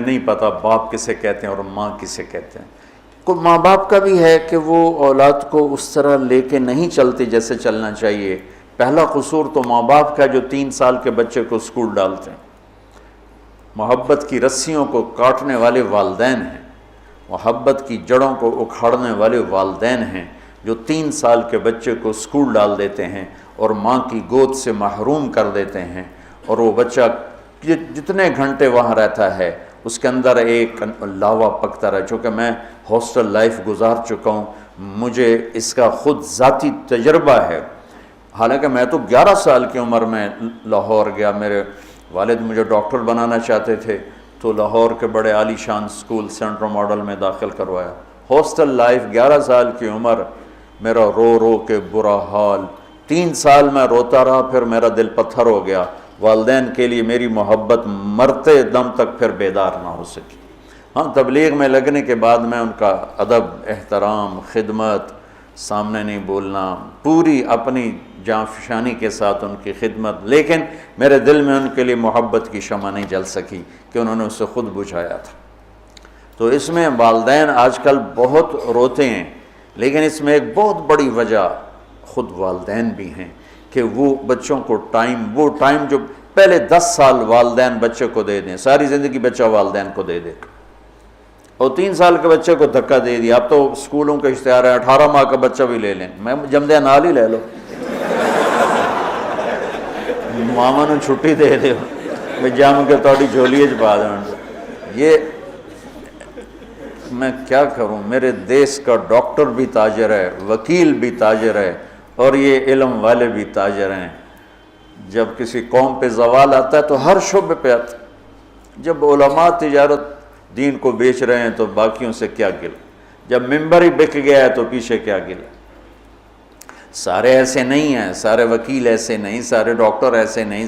نہیں پتہ باپ کسے کہتے ہیں اور ماں کسے کہتے ہیں۔ کوئی ماں باپ کا بھی ہے کہ وہ اولاد کو اس طرح لے کے نہیں چلتے جیسے چلنا چاہیے۔ پہلا قصور تو ماں باپ کا جو 3 سال کے بچے کو اسکول ڈالتے ہیں۔ محبت کی رسیوں کو کاٹنے والے والدین ہیں، محبت کی جڑوں کو اکھاڑنے والے والدین ہیں جو 3 سال کے بچے کو اسکول ڈال دیتے ہیں اور ماں کی گود سے محروم کر دیتے ہیں، اور وہ بچہ جتنے گھنٹے وہاں رہتا ہے اس کے اندر ایک لاوا پکتا رہا۔ چونکہ میں ہاسٹل لائف گزار چکا ہوں، مجھے اس کا خود ذاتی تجربہ ہے۔ حالانکہ میں تو 11 سال کی عمر میں لاہور گیا، میرے والد مجھے ڈاکٹر بنانا چاہتے تھے تو لاہور کے بڑے عالی شان اسکول سینٹرل ماڈل میں داخل کروایا۔ ہاسٹل لائف 11 سال کی عمر، میرا رو رو کے برا حال، 3 سال میں روتا رہا، پھر میرا دل پتھر ہو گیا۔ والدین کے لیے میری محبت مرتے دم تک پھر بیدار نہ ہو سکی۔ ہاں، تبلیغ میں لگنے کے بعد میں ان کا ادب، احترام، خدمت، سامنے نہیں بولنا، پوری اپنی جاں فشانی کے ساتھ ان کی خدمت، لیکن میرے دل میں ان کے لیے محبت کی شمع نہیں جل سکی کہ انہوں نے اسے خود بجھایا تھا۔ تو اس میں والدین آج کل بہت روتے ہیں، لیکن اس میں ایک بہت بڑی وجہ خود والدین بھی ہیں کہ وہ بچوں کو وہ ٹائم جو پہلے 10 سال والدین بچے کو دے دیں، ساری زندگی بچہ والدین کو دے دے، اور 3 سال کے بچے کو دھکا دے دیا۔ اب تو اسکولوں کا اشتہار ہے 18 ماہ کا بچہ بھی لے لیں، میں جمدے نال ہی لے لو، ماما نے چھٹی دے دے میں جم کے تھوڑی جھولی چ پا دوں۔ یہ میں کیا کروں، میرے دیس کا ڈاکٹر بھی تاجر ہے، وکیل بھی تاجر ہے، اور یہ علم والے بھی تاجر ہیں۔ جب کسی قوم پہ زوال آتا ہے تو ہر شعبے پہ آتا ہے۔ جب علماء تجارت دین کو بیچ رہے ہیں تو باقیوں سے کیا گل، جب ممبر ہی بک گیا ہے تو پیچھے کیا گل۔ سارے ایسے نہیں ہیں، سارے وکیل ایسے نہیں، سارے ڈاکٹر ایسے نہیں،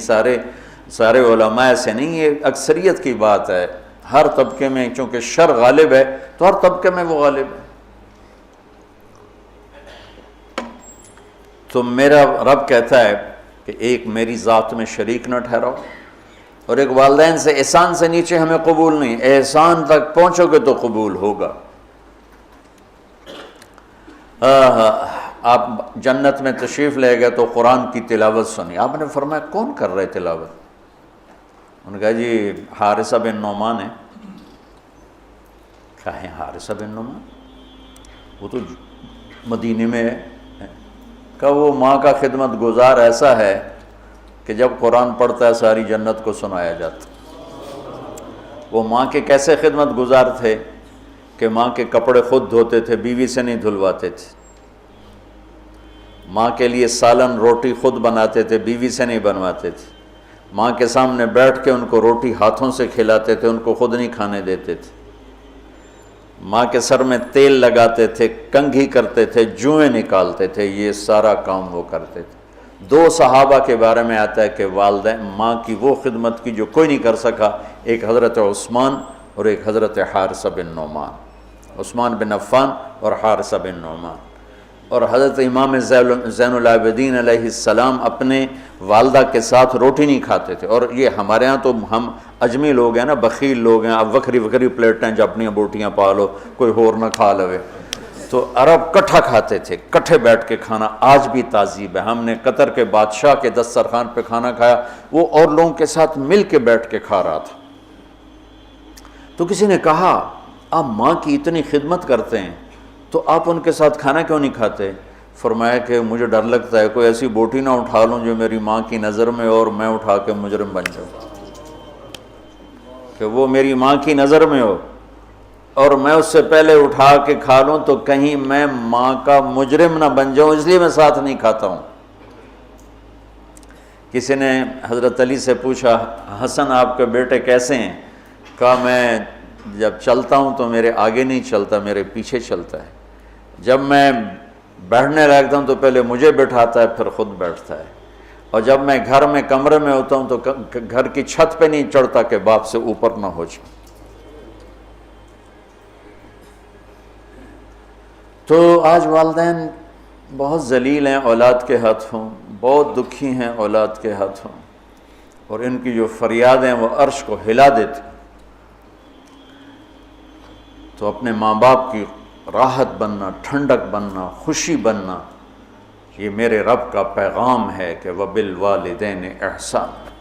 سارے علماء ایسے نہیں، یہ اکثریت کی بات ہے۔ ہر طبقے میں چونکہ شر غالب ہے تو ہر طبقے میں وہ غالب ہے۔ تو میرا رب کہتا ہے کہ ایک میری ذات میں شریک نہ ٹھہراؤ، اور ایک والدین سے احسان سے نیچے ہمیں قبول نہیں، احسان تک پہنچو گے تو قبول ہوگا۔ آپ جنت میں تشریف لے گئے تو قرآن کی تلاوت سنی، آپ نے فرمایا کون کر رہے تلاوت؟ انہوں نے کہا جی حارثہ بن نعمان ہے۔ کہا ہے حارثہ بن نعمان؟ وہ تو مدینے میں ہے۔ کہا وہ ماں کا خدمت گزار ایسا ہے کہ جب قرآن پڑھتا ہے ساری جنت کو سنایا جاتا۔ وہ ماں کے کیسے خدمت گزار تھے کہ ماں کے کپڑے خود دھوتے تھے، بیوی سے نہیں دھلواتے تھے۔ ماں کے لیے سالن روٹی خود بناتے تھے، بیوی سے نہیں بنواتے تھے۔ ماں کے سامنے بیٹھ کے ان کو روٹی ہاتھوں سے کھلاتے تھے، ان کو خود نہیں کھانے دیتے تھے۔ ماں کے سر میں تیل لگاتے تھے، کنگھی کرتے تھے، جوئیں نکالتے تھے، یہ سارا کام وہ کرتے تھے۔ 2 صحابہ کے بارے میں آتا ہے کہ والدین ماں کی وہ خدمت کی جو کوئی نہیں کر سکا، ایک حضرت عثمان اور ایک حضرت حارثہ بن نعمان، عثمان بن عفان اور حارثہ بن نعمان۔ اور حضرت امام زین العابدین علیہ السلام اپنے والدہ کے ساتھ روٹی نہیں کھاتے تھے۔ اور یہ ہمارے ہاں تو ہم اجمی لوگ ہیں نا، بخیل لوگ ہیں، اب وکری پلیٹیں جو اپنی بوٹیاں پا لو، کوئی اور نہ کھا لوے۔ تو عرب کٹھا کھاتے تھے، کٹھے بیٹھ کے کھانا آج بھی تہذیب ہے۔ ہم نے قطر کے بادشاہ کے دسترخوان پہ کھانا کھایا، وہ اور لوگوں کے ساتھ مل کے بیٹھ کے کھا رہا تھا۔ تو کسی نے کہا آپ ماں کی اتنی خدمت کرتے ہیں تو آپ ان کے ساتھ کھانا کیوں نہیں کھاتے؟ فرمایا کہ مجھے ڈر لگتا ہے کوئی ایسی بوٹی نہ اٹھا لوں جو میری ماں کی نظر میں اور میں اٹھا کے مجرم بن جاؤں، کہ وہ میری ماں کی نظر میں ہو اور میں اس سے پہلے اٹھا کے کھا لوں تو کہیں میں ماں کا مجرم نہ بن جاؤں، اس لیے میں ساتھ نہیں کھاتا ہوں۔ کسی نے حضرت علی سے پوچھا حسن آپ کے بیٹے کیسے ہیں؟ کہا میں جب چلتا ہوں تو میرے آگے نہیں چلتا، میرے پیچھے چلتا ہے۔ جب میں بیٹھنے لگتا ہوں تو پہلے مجھے بٹھاتا ہے پھر خود بیٹھتا ہے، اور جب میں گھر میں کمرے میں ہوتا ہوں تو گھر کی چھت پہ نہیں چڑھتا کہ باپ سے اوپر نہ ہو جاؤں۔ تو آج والدین بہت ذلیل ہیں اولاد کے ہاتھوں، بہت دکھی ہیں اولاد کے ہاتھوں، اور ان کی جو فریادیں وہ عرش کو ہلا دیتی۔ تو اپنے ماں باپ کی راحت بننا، ٹھنڈک بننا، خوشی بننا، یہ میرے رب کا پیغام ہے کہ وَبِالْوَالِدَيْنِ احسان۔